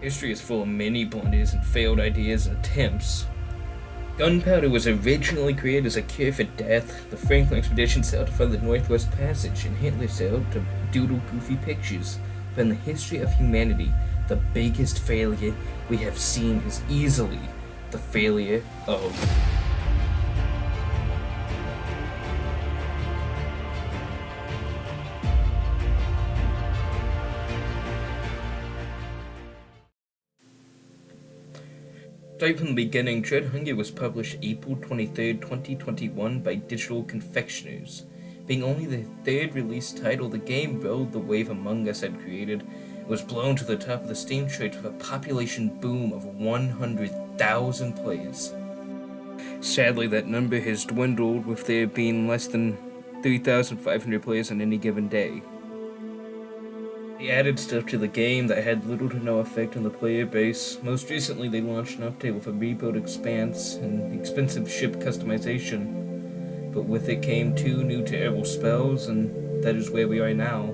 History is full of many blunders and failed ideas and attempts. Gunpowder was originally created as a cure for death. The Franklin expedition sailed to find the Northwest Passage, and Hitler sailed to doodle goofy pictures. But in the history of humanity, the biggest failure we have seen is easily the failure of Right from the beginning, Dread Hunger was published April 23rd, 2021 by Digital Confectioners. Being only the third release title, the game rode the wave Among Us had created and was blown to the top of the Steam charts with a population boom of 100,000 plays. Sadly, that number has dwindled, with there being less than 3,500 plays on any given day. They added stuff to the game that had little to no effect on the player base. Most recently, they launched an update with a rebuild expanse and expensive ship customization. But with it came 2 new terrible spells, and that is where we are now.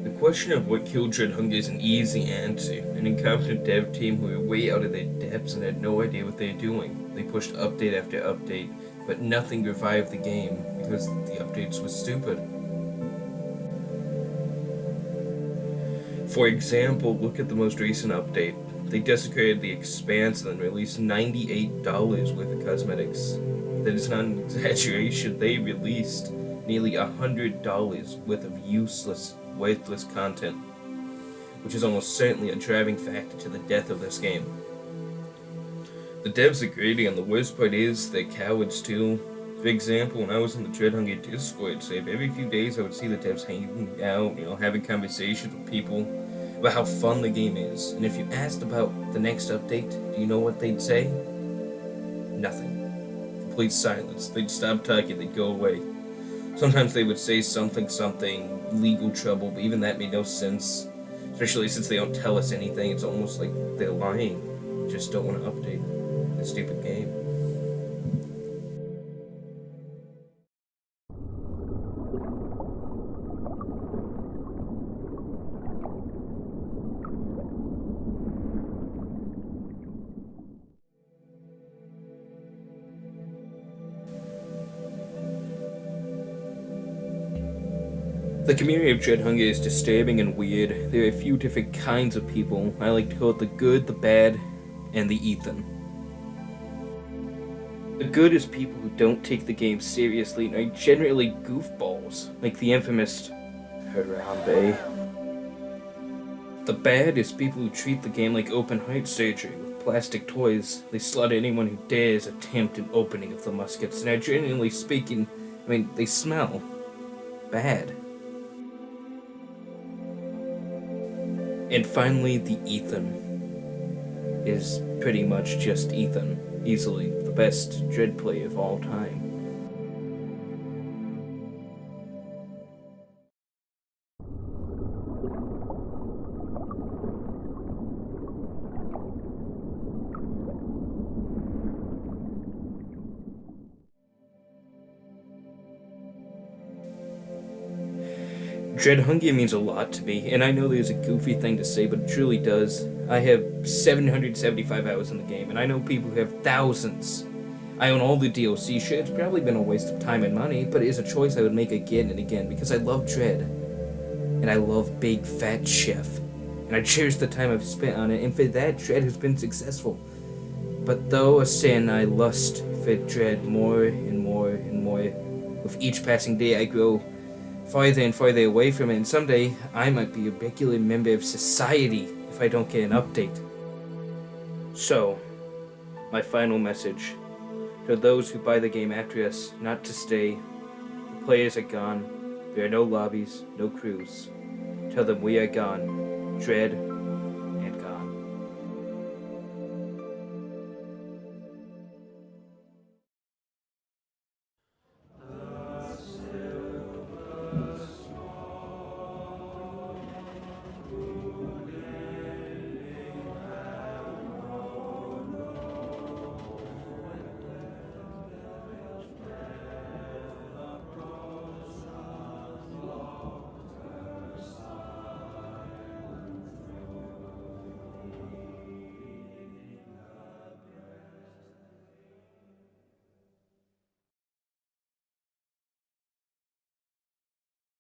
The question of what killed Dread Hunger is an easy answer. An incompetent dev team who were way out of their depths and had no idea what they were doing. They pushed update after update, but nothing revived the game because the updates were stupid. For example, look at the most recent update. They desecrated the Expanse and then released $98 worth of cosmetics. That is not an exaggeration. They released nearly $100 worth of useless, worthless content, which is almost certainly a driving factor to the death of this game. The devs are greedy, and the worst part is they're cowards too. For example, when I was in the Dread Hunger Discord save, every few days I would see the devs hanging out, having conversations with people about how fun the game is. And if you asked about the next update, do you know what they'd say? Nothing. Complete silence. They'd stop talking, they'd go away. Sometimes they would say something, legal trouble, but even that made no sense. Especially since they don't tell us anything, it's almost like they're lying. Just don't want to update the stupid game. The community of Dread Hunger is disturbing and weird. There are a few different kinds of people. I like to call it the good, the bad, and the Ethan. The good is people who don't take the game seriously and are generally goofballs, like the infamous Harambe. The bad is people who treat the game like open heart surgery with plastic toys. They slaughter anyone who dares attempt an opening of the muskets, and generally speaking, they smell bad. And finally, the Ethan is pretty much just Ethan, easily the best Dread player of all time. Dread Hunger means a lot to me, and I know there's a goofy thing to say, but it truly does. I have 775 hours in the game, and I know people who have thousands. I own all the DLC. Sure, it's probably been a waste of time and money, but it is a choice I would make again and again, because I love Dread. And I love Big Fat Chef. And I cherish the time I've spent on it, and for that, Dread has been successful. But though a sin, I lust for Dread more and more and more. With each passing day, I grow farther and farther away from it, and someday I might be a regular member of society if I don't get an update. So, my final message to those who buy the game after us, not to stay. The players are gone. There are no lobbies, no crews. Tell them we are gone. Dread